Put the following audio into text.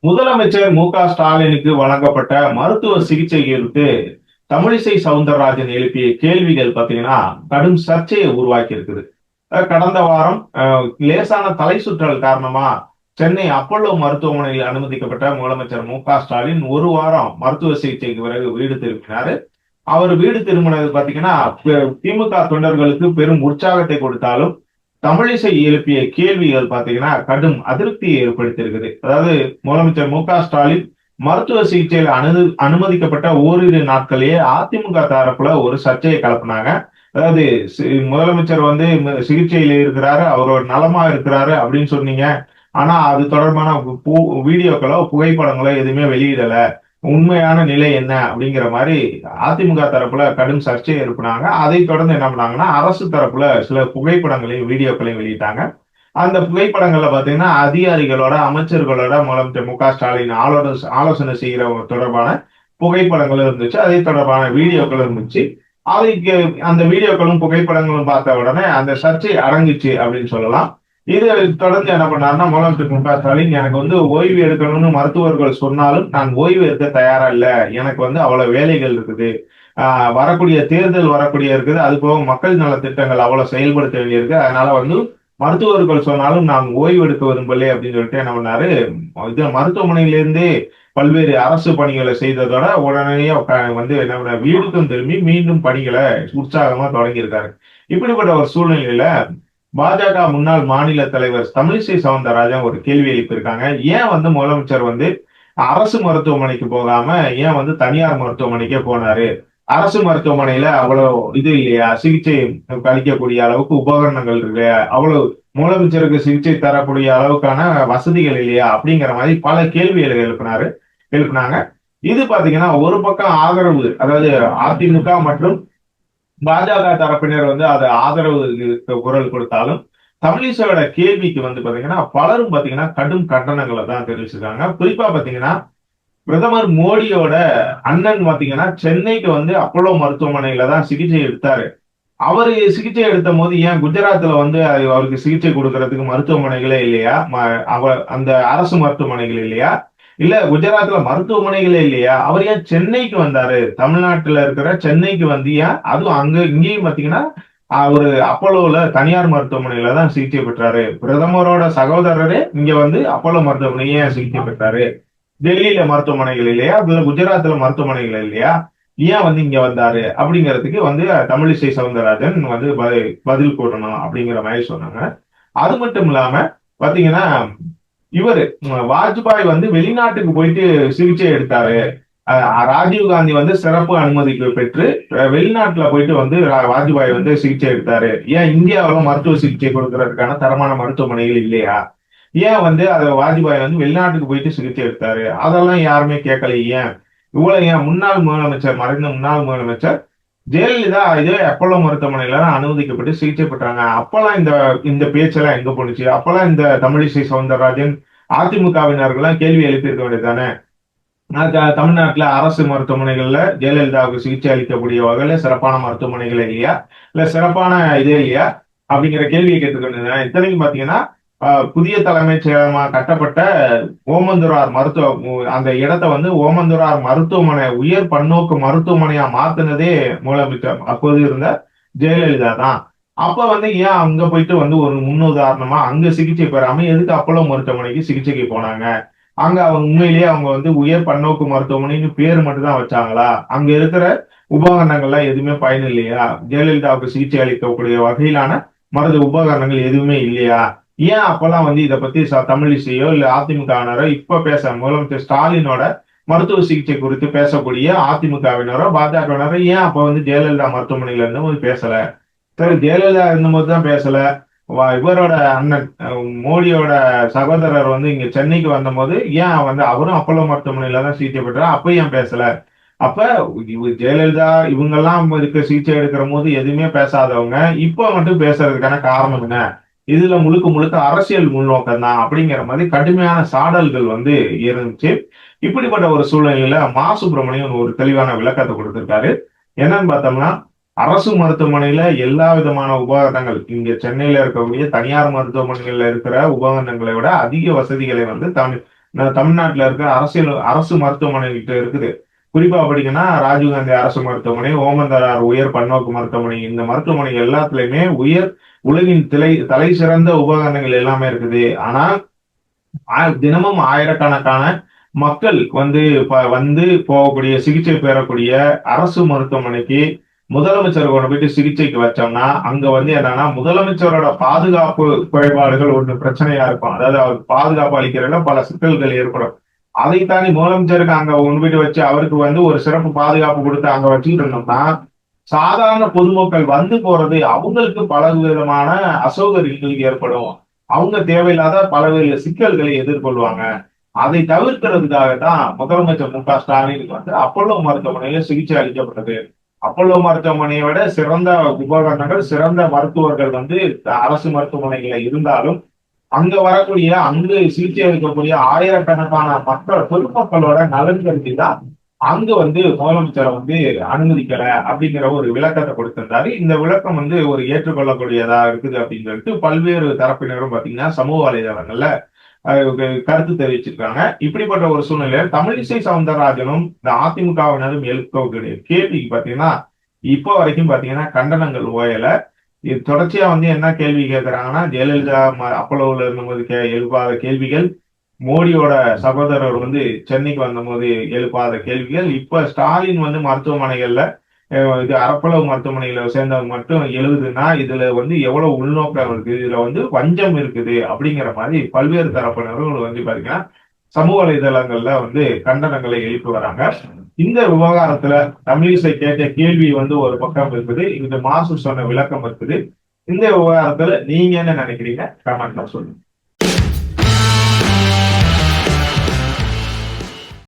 முதலமைச்சர் மு.க. ஸ்டாலினுக்கு வழங்கப்பட்ட மருத்துவ சிகிச்சைகளுக்கு தமிழிசை சவுந்தரராஜன் எழுப்பிய கேள்விகள் பாத்தீங்கன்னா கடும் சர்ச்சையை உருவாக்கி இருக்குது. கடந்த வாரம் லேசான தலை சுற்றல் காரணமா சென்னை அப்பல்லோ மருத்துவமனையில் அனுமதிக்கப்பட்ட முதலமைச்சர் மு.க. ஸ்டாலின் ஒரு வாரம் மருத்துவ சிகிச்சைக்கு பிறகு வீடு திரும்பினாரு. அவர் வீடு திரும்பினது பாத்தீங்கன்னா திமுக தொண்டர்களுக்கு பெரும் உற்சாகத்தை கொடுத்தாலும் தமிழிசை எழுப்பிய கேள்விகள் பாத்தீங்கன்னா கடும் அதிருப்தியை ஏற்படுத்தியிருக்குது. அதாவது முதலமைச்சர் மு.க. ஸ்டாலின் மருத்துவ சிகிச்சையில் அனுமதிக்கப்பட்ட ஓரிரு நாட்களே அதிமுக தரப்புல ஒரு சர்ச்சையை கிளப்பினாங்க. அதாவது முதலமைச்சர் வந்து சிகிச்சையில இருக்கிறாரு, அவரோட நலமா இருக்கிறாரு அப்படின்னு சொன்னீங்க. ஆனா அது தொடர்பான வீடியோக்களோ புகைப்படங்களோ எதுவுமே வெளியிடல. உண்மையான நிலை என்ன அப்படிங்கிற மாதிரி அதிமுக தரப்புல கடும் சர்ச்சையை எழுப்பினாங்க. அதை தொடர்ந்து என்ன பண்ணாங்கன்னா அரசு தரப்புல சில புகைப்படங்களையும் வீடியோக்களையும் வெளியிட்டாங்க. அந்த புகைப்படங்கள்ல பாத்தீங்கன்னா அதிகாரிகளோட அமைச்சர்களோட முதலமைச்சர் மு.க. ஸ்டாலின் ஆலோசனை செய்கிற தொடர்பான புகைப்படங்களும் இருந்துச்சு. அதை தொடர்பான வீடியோக்களும் இருந்துச்சு. அதுக்கு அந்த வீடியோக்களும் புகைப்படங்களும் பார்த்த உடனே அந்த சர்ச்சை அடங்குச்சு அப்படின்னு சொல்லலாம். இதை தொடர்ந்து என்ன பண்ணாருன்னா முதலமைச்சர் மு.க. ஸ்டாலின் எனக்கு வந்து ஓய்வு எடுக்கணும்னு மருத்துவர்கள் சொன்னாலும் நான் ஓய்வு எடுக்க தயாரா இல்ல. எனக்கு வந்து அவ்வளவு வேலைகள் இருக்குது. வரக்கூடிய தேர்தல் வரக்கூடிய இருக்குது. அது போக மக்கள் நல திட்டங்கள் அவ்வளவு செயல்படுத்த வேண்டியிருக்கு. அதனால வந்து மருத்துவர்கள் சொன்னாலும் நான் ஓய்வு எடுக்க விரும்பலை அப்படின்னு சொல்லிட்டு என்ன பண்ணாரு, இது மருத்துவமனையிலிருந்தே பல்வேறு அரசு பணிகளை செய்ததோட உடனடியே வந்து என்ன பண்ண வீடுக்கும் திரும்பி மீண்டும் பணிகளை உற்சாகமா தொடங்கியிருக்காரு. இப்படிப்பட்ட ஒரு சூழ்நிலையில பாஜக முன்னாள் மாநில தலைவர் தமிழிசை சவுந்தரராஜன் ஒரு கேள்வி எழுப்பியிருக்காங்க. ஏன் வந்து முதலமைச்சர் வந்து அரசு மருத்துவமனைக்கு போகாம ஏன் வந்து தனியார் மருத்துவமனைக்கே போனாரு? அரசு மருத்துவமனையில அவ்வளவு இது இல்லையா? சிகிச்சை அளிக்கக்கூடிய அளவுக்கு உபகரணங்கள் இல்லையா? அவ்வளவு முதலமைச்சருக்கு சிகிச்சை தரக்கூடிய அளவுக்கான வசதிகள் இல்லையா? அப்படிங்கிற மாதிரி பல கேள்விகளை எழுப்பினாங்க. இது பாத்தீங்கன்னா ஒரு பக்கம் ஆதரவு, அதாவது அதிமுக மற்றும் பாஜக தரப்பினர் வந்து அது ஆதரவு குரல் கொடுத்தாலும் தமிழிசையோட கேள்விக்கு வந்து பாத்தீங்கன்னா பலரும் பாத்தீங்கன்னா கடும் கண்டனங்களை தான் தெரிவிச்சிருக்காங்க. குறிப்பா பாத்தீங்கன்னா பிரதமர் மோடியோட அண்ணன் பாத்தீங்கன்னா சென்னைக்கு வந்து அப்பல்லோ மருத்துவமனையில தான் சிகிச்சை எடுத்தாரு. அவரு சிகிச்சை எடுத்த போது ஏன் குஜராத்ல வந்து அவருக்கு சிகிச்சை கொடுக்கறதுக்கு மருத்துவமனைகளே இல்லையா? அந்த அரசு மருத்துவமனைகள் இல்லையா? இல்ல குஜராத்ல மருத்துவமனைகளே இல்லையா? அவர் ஏன் சென்னைக்கு வந்தாரு? தமிழ்நாட்டுல இருக்கிற சென்னைக்கு வந்து ஏன் அதுவும் இங்கேயும் பாத்தீங்கன்னா அவரு அப்பல்லோல தனியார் மருத்துவமனையில தான் சிகிச்சை பெற்றாரு. பிரதமரோட சகோதரரே இங்க வந்து அப்பல்லோ மருத்துவமனையே சிகிச்சை பெற்றாரு. டெல்லியில மருத்துவமனைகள் இல்லையா? குஜராத்ல மருத்துவமனைகள் இல்லையா? ஏன் வந்து இங்க வந்தாரு அப்படிங்கிறதுக்கு வந்து தமிழிசை சவுந்தரராஜன் வந்து பதில் கூறணும் அப்படிங்கிற மாதிரி சொன்னாங்க. அது மட்டும் இல்லாம பாத்தீங்கன்னா இவரு வாஜ்பாய் வந்து வெளிநாட்டுக்கு போயிட்டு சிகிச்சை எடுத்தாரு. ராஜீவ் காந்தி வந்து சிறப்பு அனுமதிக்கு பெற்று வெளிநாட்டுல போயிட்டு வந்து வாஜ்பாய் வந்து சிகிச்சை எடுத்தாரு. ஏன் இந்தியாவில மருத்துவ சிகிச்சை கொடுக்கறதுக்கான தரமான மருத்துவமனைகள் இல்லையா? ஏன் வந்து வாஜ்பாய் வந்து வெளிநாட்டுக்கு போயிட்டு சிகிச்சை எடுத்தாரு? அதெல்லாம் யாருமே கேட்கல. ஏன் இவ்வளவு ஏன் மறைந்த முன்னாள் முதலமைச்சர் ஜெயலலிதா இதே அப்பல்லோ மருத்துவமனையில அனுமதிக்கப்பட்டு சிகிச்சை பெற்றாங்க. அப்பெல்லாம் இந்த பேச்செல்லாம் எங்க போனுச்சு? அப்பெல்லாம் இந்த தமிழிசை சவுந்தரராஜன் அதிமுகவினர்கள்லாம் கேள்வி எழுப்பியிருக்க வேண்டியதானே? தமிழ்நாட்டுல அரசு மருத்துவமனைகள்ல ஜெயலலிதாவுக்கு சிகிச்சை அளிக்கக்கூடிய வகையில சிறப்பான மருத்துவமனைகள் இல்லையா? இல்ல சிறப்பான இதே இல்லையா? அப்படிங்கிற கேள்வியை கேட்டுக்கொண்டு இத்தனைக்கும் பாத்தீங்கன்னா புதிய தலைமைச் செயலகமா கட்டப்பட்ட ஓமந்தூரார் அந்த இடத்தை வந்து ஓமந்தூரார் மருத்துவமனை உயர் பன்னோக்கு மருத்துவமனையா மாத்தினதே முதலமைச்சர் அப்போது இருந்த ஜெயலலிதா தான். அப்ப வந்து ஏன் அங்க போயிட்டு வந்து ஒரு முன்னுதாரணமா அங்க சிகிச்சை பெறாம எதுக்கு அப்பல்லோ மருத்துவமனைக்கு சிகிச்சைக்கு போனாங்க? அங்க அவங்க உண்மையிலேயே அவங்க வந்து உயர் பன்னோக்கு மருத்துவமனைன்னு பேர் மட்டும் தான் வச்சாங்களா? அங்க இருக்கிற உபகரணங்கள்லாம் எதுவுமே பயன் இல்லையா? ஜெயலலிதாவுக்கு சிகிச்சை அளிக்கக்கூடிய வகையிலான மருத்துவ உபகரணங்கள் எதுவுமே இல்லையா? ஏன் அப்பெல்லாம் வந்து இதை பத்தி தமிழிசையோ இல்ல அதிமுகவினரோ இப்ப முதலமைச்சர் ஸ்டாலினோட மருத்துவ சிகிச்சை குறித்து பேசக்கூடிய அதிமுகவினரோ பாஜகவினரோ ஏன் அப்ப வந்து ஜெயலலிதா மருத்துவமனையில இருந்தபோது பேசல? சரி, ஜெயலலிதா இருந்தபோது தான் பேசல. இவரோட அண்ணன் மோடியோட சகோதரர் வந்து இங்க சென்னைக்கு வந்தபோது ஏன் வந்து அவரும் அப்பல்லோ மருத்துவமனையில தான் சிகிச்சை பெற்றார், அப்ப ஏன் பேசல? அப்ப ஜெயலலிதா இவங்கெல்லாம் இருக்க சிகிச்சை எடுக்கிற போது எதுவுமே பேசாதவங்க இப்ப மட்டும் பேசுறதுக்கான காரணம் என்ன? இதுல முழுக்க முழுக்க அரசியல் உள்நோக்கம் தான் அப்படிங்கிற மாதிரி கடுமையான சாடல்கள் வந்து இருந்துச்சு. இப்படிப்பட்ட ஒரு சூழ்நிலையில மா சுப்பிரமணியன் ஒரு தெளிவான விளக்கத்தை கொடுத்திருக்காரு. என்னன்னு பார்த்தோம்னா அரசு மருத்துவமனையில எல்லா விதமான உபகரணங்கள் இங்க சென்னையில இருக்கக்கூடிய தனியார் மருத்துவமனைகள்ல இருக்கிற உபகரணங்களை விட அதிக வசதிகளை வந்து தமிழ்நாட்டுல இருக்க அரசு மருத்துவமனைகிட்ட இருக்குது. குறிப்பா பாத்தீங்கன்னா ராஜீவ்காந்தி அரசு மருத்துவமனை, ஓமந்தரார் உயர் பன்னோக்கு மருத்துவமனை, இந்த மருத்துவமனை எல்லாத்துலயுமே உலகின் தலை சிறந்த உபகரணங்கள் எல்லாமே இருக்குது. ஆனா தினமும் ஆயிரக்கணக்கான மக்கள் வந்து போகக்கூடிய சிகிச்சை பெறக்கூடிய அரசு மருத்துவமனைக்கு முதலமைச்சர் கொண்டு போயிட்டு சிகிச்சைக்கு வச்சோம்னா அங்க என்னன்னா முதலமைச்சரோட பாதுகாப்பு குறைபாடுகள் ஒன்று பிரச்சனையா இருக்கும். அதாவது அவருக்கு பாதுகாப்பு அளிக்கிறதுல பல சிக்கல்கள் ஏற்படும். அதை தாண்டி முதலமைச்சருக்கு அங்க கொண்டு போயிட்டு வச்சு அவருக்கு ஒரு சிறப்பு பாதுகாப்பு கொடுத்து அங்க வச்சுட்டு இருந்தோம்னா சாதாரண பொதுமக்கள் வந்து போறது அவங்களுக்கு பல விதமான அசௌகரியங்கள் ஏற்படும். அவங்க தேவையில்லாத பலவேறு சிக்கல்களை எதிர்கொள்வாங்க. அதை தவிர்க்கிறதுக்காகத்தான் முதலமைச்சர் மு.க.ஸ்டாலினுக்கு அப்பல்லோ மருத்துவமனையில சிகிச்சை அளிக்கப்பட்டது. அப்பல்லோ மருத்துவமனையை விட சிறந்த உபகரணங்கள், சிறந்த மருத்துவர்கள் அரசு மருத்துவமனைகள்ல இருந்தாலும் அங்கு சிகிச்சை அளிக்கக்கூடிய ஆயிரக்கணக்கான பொதுமக்களோட நலன் கருதி தான் அங்கு முதலமைச்சரை அனுமதிக்கல அப்படிங்கிற ஒரு விளக்கத்தை கொடுத்திருந்தாரு. இந்த விளக்கம் ஒரு ஏற்றுக்கொள்ளக்கூடியதா இருக்குது அப்படின்னு சொல்லிட்டு பல்வேறு தரப்பினரும் பாத்தீங்கன்னா சமூக வலைதளங்கள்ல கருத்து தெரிவிச்சிருக்காங்க. இப்படிப்பட்ட ஒரு சூழ்நிலையில தமிழிசை சவுந்தரராஜனும் இந்த அதிமுகவினரும் எழுப்பக்கூடிய கேள்விக்கு பாத்தீங்கன்னா இப்போ வரைக்கும் பாத்தீங்கன்னா கண்டனங்கள் ஓயல. இது தொடர்ச்சியா என்ன கேள்வி கேட்கிறாங்கன்னா, ஜெயலலிதா அப்பல்லோவில் இருந்தபோது எழுப்பாத கேள்விகள், மோடியோட சகோதரர் சென்னைக்கு வந்தபோது எழுப்பாத கேள்விகள், இப்ப ஸ்டாலின் மருத்துவமனைகள்ல இது அப்பல்லோ மருத்துவமனையில சேர்ந்தவங்க மட்டும் எழுதுன்னா இதுல எவ்வளவு உள்நோக்கம் இருக்கு, இதுல வஞ்சம் இருக்குது அப்படிங்கிற மாதிரி பல்வேறு தரப்பினரும் பாத்தீங்கன்னா சமூக வலைதளங்கள்ல கண்டனங்களை எழுப்பி வராங்க. இந்த விவகாரத்துல தமிழிசை கேட்ட கேள்வி ஒரு பக்கம் இருக்குது, இந்த மாசு சொன்ன விளக்கம் இருக்குது. இந்த விவகாரத்துல நீங்க என்ன நினைக்கிறீங்க? கமெண்ட்ல சொல்லுங்க.